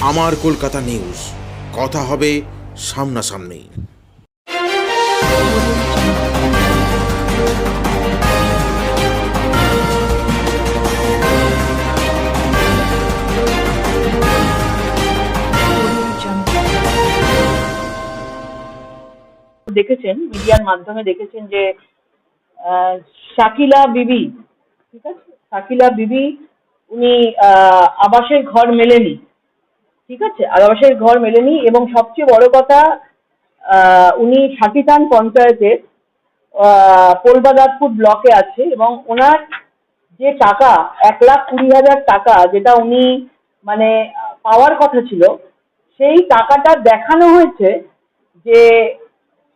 আমার কলকাতা নিউজ, কথা হবে সামনাসামনি। দেখেছেন, মিডিয়ার মাধ্যমে দেখেছেন যে শাকিলা বিবি, ঠিক আছে, শাকিলা বিবি উনি আবাসের ঘর মেলেনি, ঠিক আছে, আবাসের ঘর মেলেনি এবং সবচেয়ে বড় কথা উনি সাকিতান পঞ্চায়েতের পোলবাদাতপুর ব্লকে আছে এবং ওনার যে টাকা 1,20,000 টাকা যেটা উনি মানে পাওয়ার কথা ছিল, সেই টাকাটা দেখানো হয়েছে যে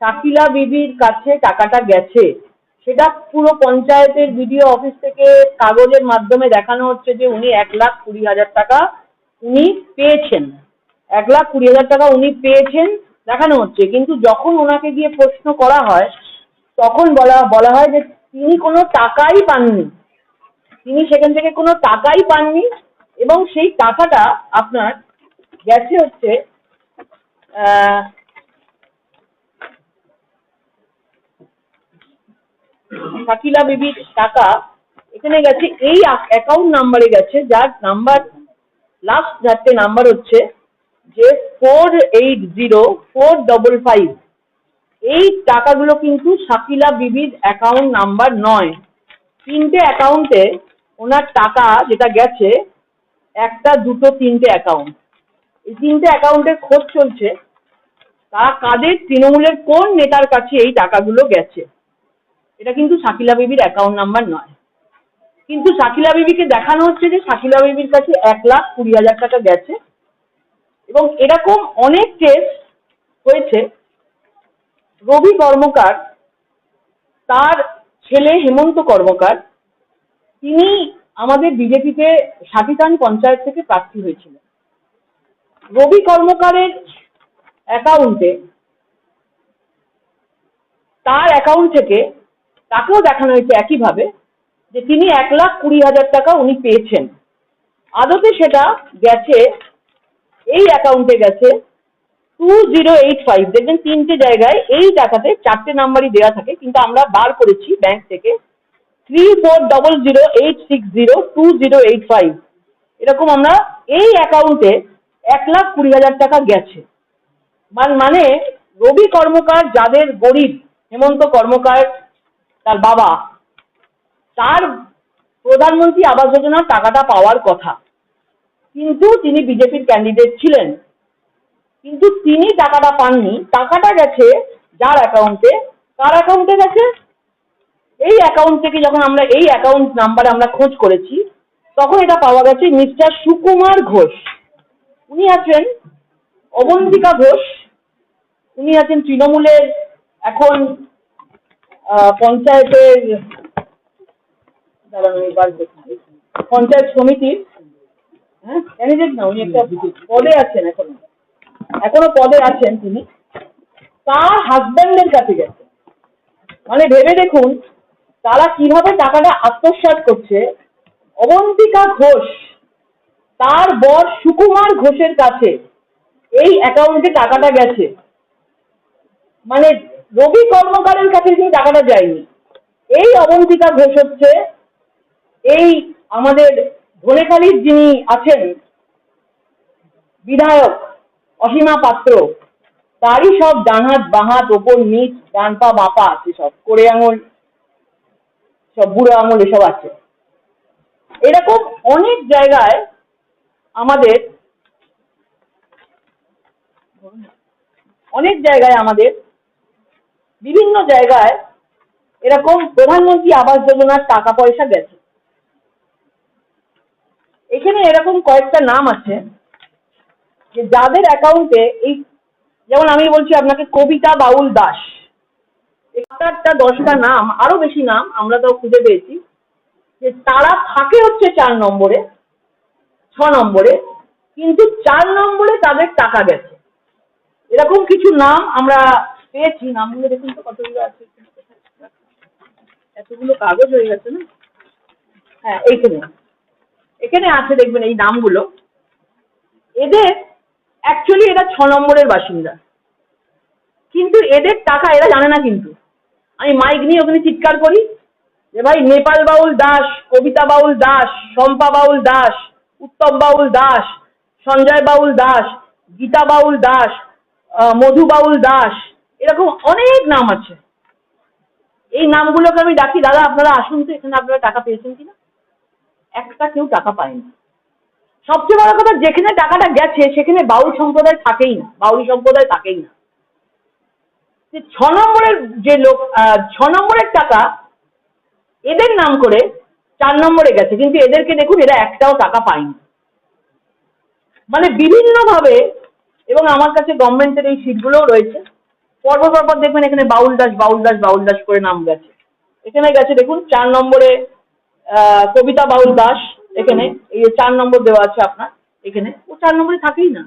শাকিলা বিবির কাছে টাকাটা গেছে। সেটা পুরো পঞ্চায়েতের বিডিও অফিস থেকে কাগজের মাধ্যমে দেখানো হচ্ছে যে উনি 1,20,000 টাকা উনি পেয়েছেন, 1,20,000 টাকা উনি পেয়েছেন দেখানো হচ্ছে। কিন্তু যখন ওনাকে গিয়ে প্রশ্ন করা হয় তখন বলা হয় যে তিনি কোনো টাকাই পাননি, তিনি সেখান থেকে কোনো টাকাই পাননি এবং সেই টাকাটা আপনার গেছে হচ্ছে শাকিলা বিবির টাকা এখানে গেছে এই অ্যাকাউন্ট নাম্বারে গেছে, যার নাম্বার লাস্ট 4টে নাম্বার হচ্ছে যে 480,455। এই টাকাগুলো কিন্তু শাকিলা বিবির অ্যাকাউন্ট নাম্বার নয়। 3টে অ্যাকাউন্টে ওনার টাকা যেটা গেছে, 1, 2, 3টে অ্যাকাউন্ট। এই 3টে অ্যাকাউন্টের খোঁজ চলছে, তারা কাদের, তৃণমূলের কোন নেতার কাছে এই টাকাগুলো গেছে। এটা কিন্তু শাকিলা বিবির অ্যাকাউন্ট নাম্বার নয়, কিন্তু শাকিলা বিবিকে দেখানো হচ্ছে যে শাকিলা বিবির কাছে 1,20,000 টাকা গেছে। এবং এরকম অনেক কেস হয়েছে। রবি কর্মকার, তার ছেলে হেমন্ত কর্মকার, তিনি আমাদের বিজেপিতে সাকিতান পঞ্চায়েত থেকে প্রার্থী হয়েছিলেন। রবি কর্মকারের অ্যাকাউন্টে, তার অ্যাকাউন্ট থেকে তাকেও দেখানো হয়েছে একইভাবে যে তিনি 1,20,000 টাকা উনি পেয়েছেন। আদতে সেটা গেছে, এই অ্যাকাউন্টে গেছে 2085। দেখবেন 3টে জায়গায় এই টাকাতে 4টে নাম্বারই দেওয়া থাকে, কিন্তু আমরা বার করেছি ব্যাংক থেকে 34008602,085। এরকম আমরা এই অ্যাকাউন্টে 1,20,000 টাকা গেছে। মানে রবি কর্মকার, যাদের গরিব, হেমন্ত কর্মকার তার বাবা, তার প্রধানমন্ত্রী আবাস যোজনার টাকাটা পাওয়ার কথা, কিন্তু তিনি বিজেপির ক্যান্ডিডেট ছিলেন, কিন্তু তিনি টাকাটা পাননি। টাকাটা গেছে যার অ্যাকাউন্টে, কার অ্যাকাউন্টে গেছে, এই অ্যাকাউন্ট থেকে যখন আমরা এই অ্যাকাউন্ট নাম্বারে আমরা খোঁজ করেছি তখন এটা পাওয়া গেছে মিস্টার সুকুমার ঘোষ। উনি আছেন অবন্তিকা ঘোষ, উনি আছেন তৃণমূলের এখন পঞ্চায়েতের পঞ্চায়েত সমিতির ক্যান্ডিডেট না, উনি একটা পদে আছেন, এখনো পদে আছেন তিনি। তার হাজব্যান্ডের কাছে গেছে। মানে ভেবে দেখুন তারা কিভাবে টাকাটা আত্মসাৎ করছে। অবন্তিকা ঘোষ তার বর সুকুমার ঘোষের কাছে এই অ্যাকাউন্টে টাকাটা গেছে, মানে রবি কর্মকারের কাছে যে টাকাটা যায়নি। এই অবন্তিকা ঘোষ হচ্ছে এই আমাদের ধনেখালির যিনি আছেন বিধায়ক অসীমা পাত্র, তারই সব ডান হাত, বাঁ হাত, ওপর নিচ, ডান পা বাঁ পা আছে, সব কোড়ে আঙুল, সব বুড়ো আঙুল এসব আছে। এরকম অনেক জায়গায় আমাদের বিভিন্ন জায়গায় এরকম প্রধানমন্ত্রী আবাস যোজনার টাকা পয়সা গেছে। এখানে এরকম কয়েকটা নাম আছে যে যাদের অ্যাকাউন্টে, এই যেমন আমি বলছি আপনাকে কবিতা বাউল দাস, 7-10টা নাম, আরো বেশি নাম আমরা তো খুঁজে পেয়েছি, যে তারা থাকে হচ্ছে 4 নম্বরে, 6 নম্বরে, কিন্তু 4 নম্বরে তাদের টাকা গেছে। এরকম কিছু নাম আমরা পেয়েছি। নামগুলো দেখুন তো কতগুলো আছে, এতগুলো কাগজ হয়ে গেছে না। হ্যাঁ, এখানে আছে, দেখবেন এই নামগুলো। এদের এরা 6 নম্বরের বাসিন্দা, কিন্তু এদের টাকা এরা জানে না। কিন্তু আমি মাইক নিয়ে ওখানে চিৎকার করি যে ভাই নেপাল বাউল দাস, কবিতা বাউল দাস, শম্পা বাউল দাস, উত্তম বাউল দাস, সঞ্জয় বাউল দাস, গীতা বাউল দাস, মধু বাউল দাস, এরকম অনেক নাম আছে। এই নামগুলোকে আমি ডাকি, দাদা আপনারা আসুন তো, এখানে আপনারা টাকা পেয়েছেন কিনা? একটা কেউ টাকা পায়নি। সবচেয়ে বড় কথা, যেখানে টাকাটা গেছে সেখানে বাউল সম্প্রদায় থাকেই না, বাউল সম্প্রদায় থাকেই না। 6 নম্বরের যে লোক, 6 নম্বরের টাকা এদের নাম করে 4 নম্বরে গেছে, কিন্তু এদেরকে দেখুন এরা একটাও টাকা পায়নি। মানে বিভিন্ন ভাবে, এবং আমার কাছে গভর্নমেন্টের এই সিটগুলোও রয়েছে, পরপর পরপর দেখবেন এখানে বাউল দাস বাউল দাস বাউল দাস করে নাম গেছে। এখানে গেছে দেখুন 4 নম্বরে কবিতা বাউল দাস, এখানে এই 4 নম্বর দেওয়া আছে আপনার, এখানে ও 4 নম্বরে থাকেই না,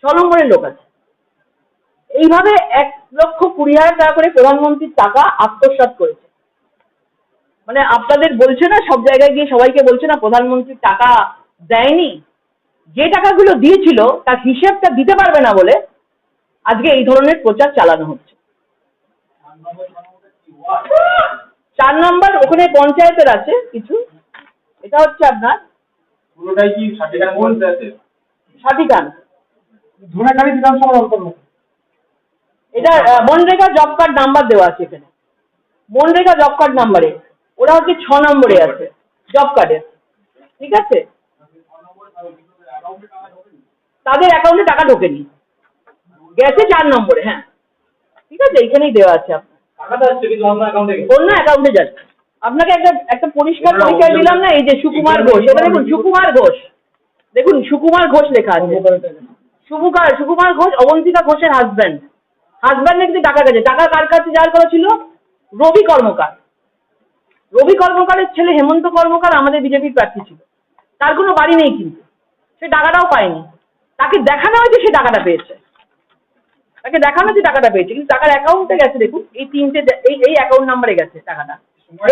6 নম্বরের লোক আছে। এইভাবে 1,20,000 টাকা করে প্রধানমন্ত্রীর টাকা আত্মসাৎ করেছে। মানে আপনাদের বলছে না, সব জায়গায় গিয়ে সবাইকে বলছে না প্রধানমন্ত্রীর টাকা দেয়নি, যে টাকাগুলো দিয়েছিল তার হিসেবটা দিতে পারবে না বলে আজকে এই ধরনের প্রচার চালানো হচ্ছে। 4 নম্বর ওখানে পঞ্চায়েতের আছে কিছু, এটা হচ্ছে আপনার পুরোটাই কি সাটিকান পঞ্চায়েতের? সাটিকান, ধুনাখালী বিধানসভার অন্তর্গত। এটা মনরেগা জব কার্ড নাম্বার দেওয়া আছে এখানে, মনরেগা জব কার্ড নাম্বারে ওরা হচ্ছে 6 নম্বরে আছে জব কার্ডে, ঠিক আছে? তাদের অ্যাকাউন্টে টাকা ঢোকেনি, গেছে 4 নম্বরে। হ্যাঁ ঠিক আছে, এইখানেই দেওয়া আছে আপনার টাকাটা আসছে কিন্তু অন্য অ্যাকাউন্টে গেছে। অন্য অ্যাকাউন্টে যাচ্ছে। আপনাকে একটা পরিষ্কার পরিচয় দিলাম না, এই যে সুকুমার ঘোষ, এটা দেখুন সুকুমার ঘোষ, দেখুন সুকুমার ঘোষ লেখা আছে। সুকুমার ঘোষ অবন্তিকা ঘোষের হাজব্যান্ডের কিন্তু টাকা গেছে। টাকা কার কাছে যার করা ছিল? রবি কর্মকার। রবি কর্মকারের ছেলে হেমন্ত কর্মকার আমাদের বিজেপির প্রার্থী ছিল, তার কোনো বাড়ি নেই, কিন্তু সে টাকাটাও পায়নি। তাকে দেখানো হয়েছে সে টাকাটা পেয়েছে, তাকে দেখানো হয়েছে টাকাটা পেয়েছে, কিন্তু টাকার অ্যাকাউন্টে গেছে দেখুন এই 3টে, এই অ্যাকাউন্ট নাম্বারে গেছে টাকাটা।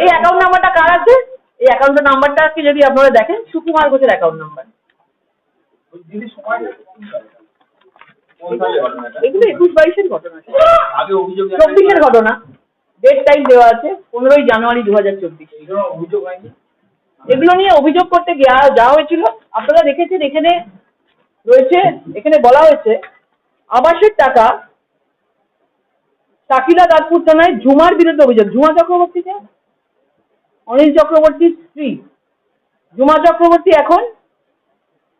এই অ্যাকাউন্ট নাম্বারটা কার আছে? এই অ্যাকাউন্টের নাম্বারটাকে যদি আপনারা দেখেন, সুকুমার ঘোষের অ্যাকাউন্ট নাম্বার। এগুলো 21-22-এর ঘটনা, 24-এর ঘটনা। ডেট টাইম দেওয়া আছে 15ই জানুয়ারি 2024। এগুলো নিয়ে অভিযোগ করতে যাওয়া হয়েছিল, আপনারা দেখেছেন এখানে রয়েছে, এখানে বলা হয়েছে আবাসের টাকা শাকিলা দাসপুর থানায় ঝুমার বিরুদ্ধে অভিযোগ। ঝুমা চক্রবর্তীকে, অনিল চক্রবর্তীর স্ত্রী ঝুমা চক্রবর্তী এখন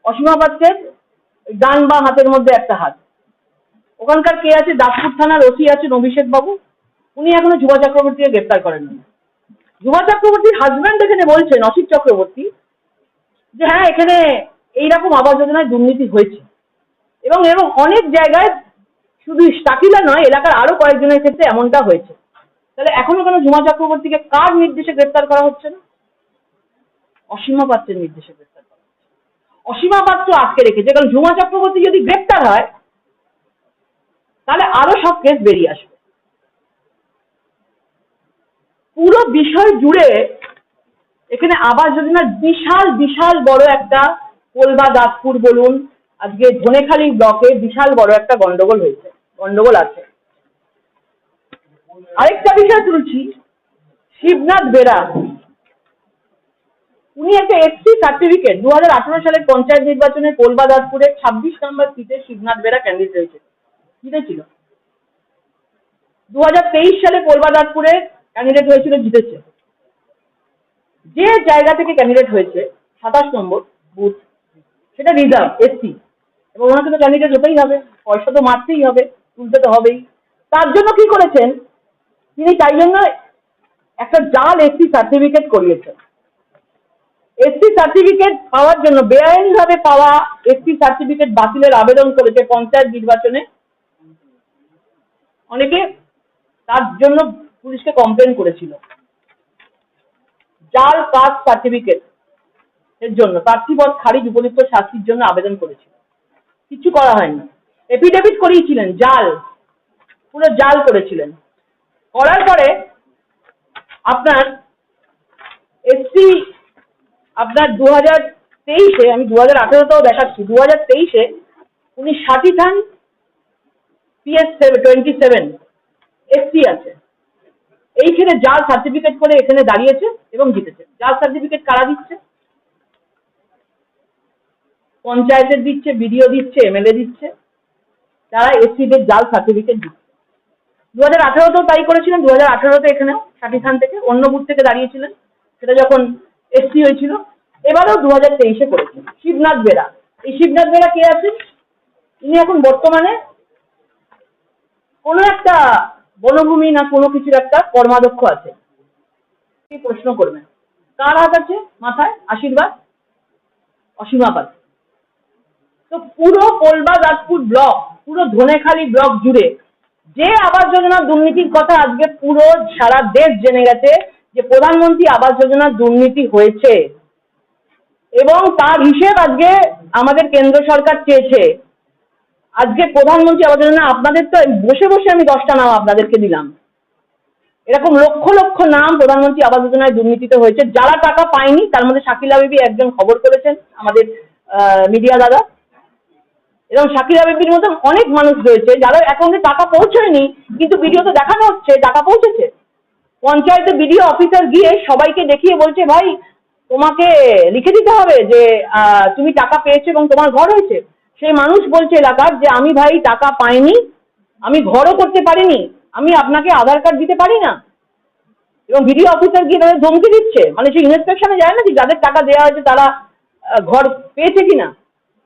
অসীমা পাত্রের ডান বা হাতের মধ্যে একটা হাত। ওখানকার কে আছে? দাসপুর থানার ওসি আছেন অভিষেক বাবু, উনি এখনো ঝুমা চক্রবর্তীকে গ্রেপ্তার করেননি। ঝুমা চক্রবর্তীর হাজব্যান্ড এখানে বলছেন, অসিত চক্রবর্তী, যে হ্যাঁ এখানে এইরকম আবাস যোজনায় দুর্নীতি হয়েছে, এবং অনেক জায়গায়, শুধু শাকিলা নয়, এলাকার আরো কয়েকজনের ক্ষেত্রে এমনটা হয়েছে। তাহলে এখনো কেন ঝুমা চক্রবর্তীকে কার নির্দেশে গ্রেপ্তার করা হচ্ছে না? অসীমা পাত্রের নির্দেশে গ্রেপ্তার করা হচ্ছে। অসীমা পাত্র আটকে রেখেছে, কারণ ঝুমা চক্রবর্তী যদি গ্রেপ্তার হয় তাহলে আরো সব কেস বেরিয়ে আসবে। পুরো বিষয় জুড়ে এখানে আবাস যোজনার বিশাল বিশাল বড় একটা, কোলবা দাসপুর বলুন, আজকে ধনেখালি ব্লকে বিশাল বড় একটা গন্ডগোল হয়েছে, গন্ডগোল আছে। আরেকটা বিষয় তুলছি, শিবনাথ বেরা, উনি একটা এসসি সার্টিফিকেট 2018 সালের পঞ্চায়েত নির্বাচনে কোলবা দাসপুরের 26 নম্বর সিটে শিবনাথ বেরা ক্যান্ডিডেট হয়েছিল, জিতেছিল। 2023 সালে কোলবা দাসপুরে ক্যান্ডিডেট হয়েছিল, জিতেছে। যে জায়গা থেকে ক্যান্ডিডেট হয়েছে 27 নম্বর বুথ, সেটা রিজার্ভ এসসি, এবং ওনাকে তো ক্যান্ডিডেট হতেই হবে, পয়সা তো মারতেই হবে, তুলতে তো হবেই। তার জন্য কি করেছেন তিনি? তাই জন্য একটা জাল এসসি সার্টিফিকেট করিয়েছেন। এসসি সার্টিফিকেট পাওয়ার জন্য, বেআইনিভাবে পাওয়া এসসি সার্টিফিকেট বাতিলের আবেদন করেছে পঞ্চায়েত নির্বাচনে অনেকে, তার জন্য পুলিশকে কমপ্লেন করেছিল। জাল কাস্ট সার্টিফিকেট এর জন্য প্রার্থী পদ খারিজ, উপযুক্ত শাস্তির জন্য আবেদন করেছিল, কিছু করা হয়নি। এফিডেভিট করিয়েছিলেন, জাল, পুরো জাল করেছিলেন। করার পরে আপনার এসসি, আপনার 2023-এ, আমি 2018-তেও দেখাচ্ছি, 2023-এ উনি ষাটি থান PS 27 SC আছে, এইখানে জাল সার্টিফিকেট করে এখানে দাঁড়িয়েছে এবং জিতেছে। জাল সার্টিফিকেট কারা দিচ্ছে? পঞ্চায়েতের দিচ্ছে, বিডিও দিচ্ছে, MLA দিচ্ছে, তারা এসসিদের জাল সার্টিফিকেট দিচ্ছে। 2018তেও তাই করেছিলেন। 2018তে এখানেও ষাটি থান থেকে অন্য বুথ থেকে দাঁড়িয়েছিলেন, সেটা যখন SC হয়েছিল। এবারেও 2023-এ করেছেন শিবনাথ বেরা। এই শিবনাথ বেরা কে আছেন? ইনি এখন বর্তমানে কোনো একটা বনভূমি না কোনো কিছুর একটা কর্মাধ্যক্ষ আছে। প্রশ্ন করবেন কার হাত আছে মাথায়? আশীর্বাদ, অসীমা পাল। তো পুরো কোলবা-দাসপুর ব্লক, পুরো ধনেখালি ব্লক জুড়ে যে আবাস যোজনার দুর্নীতির কথা আজকে পুরো সারা দেশ জেনে গেছে যে প্রধানমন্ত্রী আবাস যোজনার দুর্নীতি হয়েছে এবং তার হিসেব আজকে আমাদের কেন্দ্র সরকার চেয়েছে। আজকে প্রধানমন্ত্রী আবাস যোজনা, আপনাদের তো বসে বসে আমি 10টা নাম আপনাদেরকে দিলাম, এরকম লক্ষ লক্ষ নাম প্রধানমন্ত্রী আবাস যোজনায় দুর্নীতিতে হয়েছে। যারা টাকা পায়নি তার মধ্যে শাকিলা বিবি একজন খবর করেছেন, আমাদের মিডিয়া দাদা, এবং শাকিলা বিবির মতো অনেক মানুষ রয়েছে যারা অ্যাকাউন্টে টাকা পৌঁছয়নি, কিন্তু ভিডিওতে দেখানো হচ্ছে টাকা পৌঁছেছে। পঞ্চায়েতে বিডিও অফিসার গিয়ে সবাইকে দেখিয়ে বলছে, ভাই তোমাকে লিখে দিতে হবে যে তুমি টাকা পেয়েছো এবং তোমার ঘর হয়েছে। সেই মানুষ বলছে এলাকার যে আমি ভাই টাকা পাইনি, আমি ঘরও করতে পারিনি, আমি আপনাকে আধার কার্ড দিতে পারি না। এবং ভিডিও অফিসার গিয়ে তাদের ধমকি দিচ্ছে, মানে সেই ইন্সপেকশনে যায় না যে যাদের টাকা দেওয়া হয়েছে তারা ঘর পেয়েছে কিনা,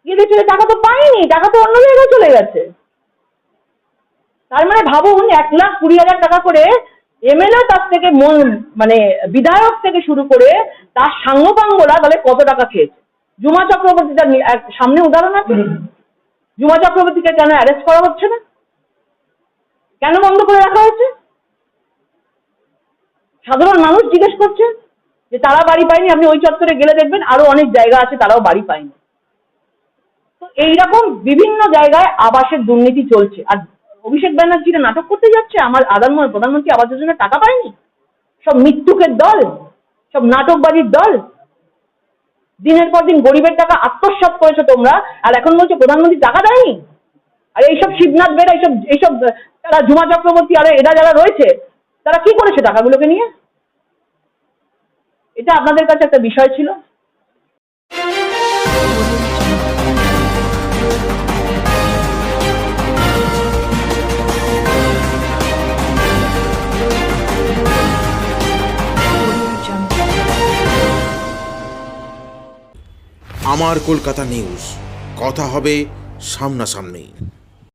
গিয়ে দেখছে টাকা তো পাইনি, টাকা তো অন্য জায়গায় চলে গেছে। তার মানে ভাবুন 1,20,000 টাকা করে MLA তার থেকে মানে বিধায়ক থেকে শুরু করে তার সাঙ্গপাঙ্গরা তাহলে কত টাকা খেয়েছে। জুমা চক্রবর্তী তার সামনে উদাহরণ আছে। জুমা চক্রবর্তীকে কেন অ্যারেস্ট করা হচ্ছে না? কেন বন্ধ করে রাখা হয়েছে? সাধারণ মানুষ জিজ্ঞেস করছে যে তারা বাড়ি পায়নি। আপনি ওই চত্বরে গেলে দেখবেন আরো অনেক জায়গা আছে তারাও বাড়ি পায়নি। তো এইরকম বিভিন্ন জায়গায় আবাসের দুর্নীতি চলছে। আর অভিষেক ব্যানার্জিরা নাটক করতে যাচ্ছে আমার প্রধানমন্ত্রী আবাস যোজনার টাকা পায়নি। সব মৃত্যুকের দল, সব নাটকবাজির দল। দিনের পর দিন গরিবের টাকা আত্মসাৎ করেছো তোমরা, আর এখন বলছো প্রধানমন্ত্রী টাকা দেয়নি। আর এইসব শিবনাথ বেরা, এইসব তারা জুমা চক্রবর্তী আর এরা যারা রয়েছে তারা কি করেছে টাকাগুলোকে নিয়ে? এটা আপনাদের কাছে একটা বিষয় ছিল। আমার কলকাতা নিউজ, কথা হবে সামনাসামনি।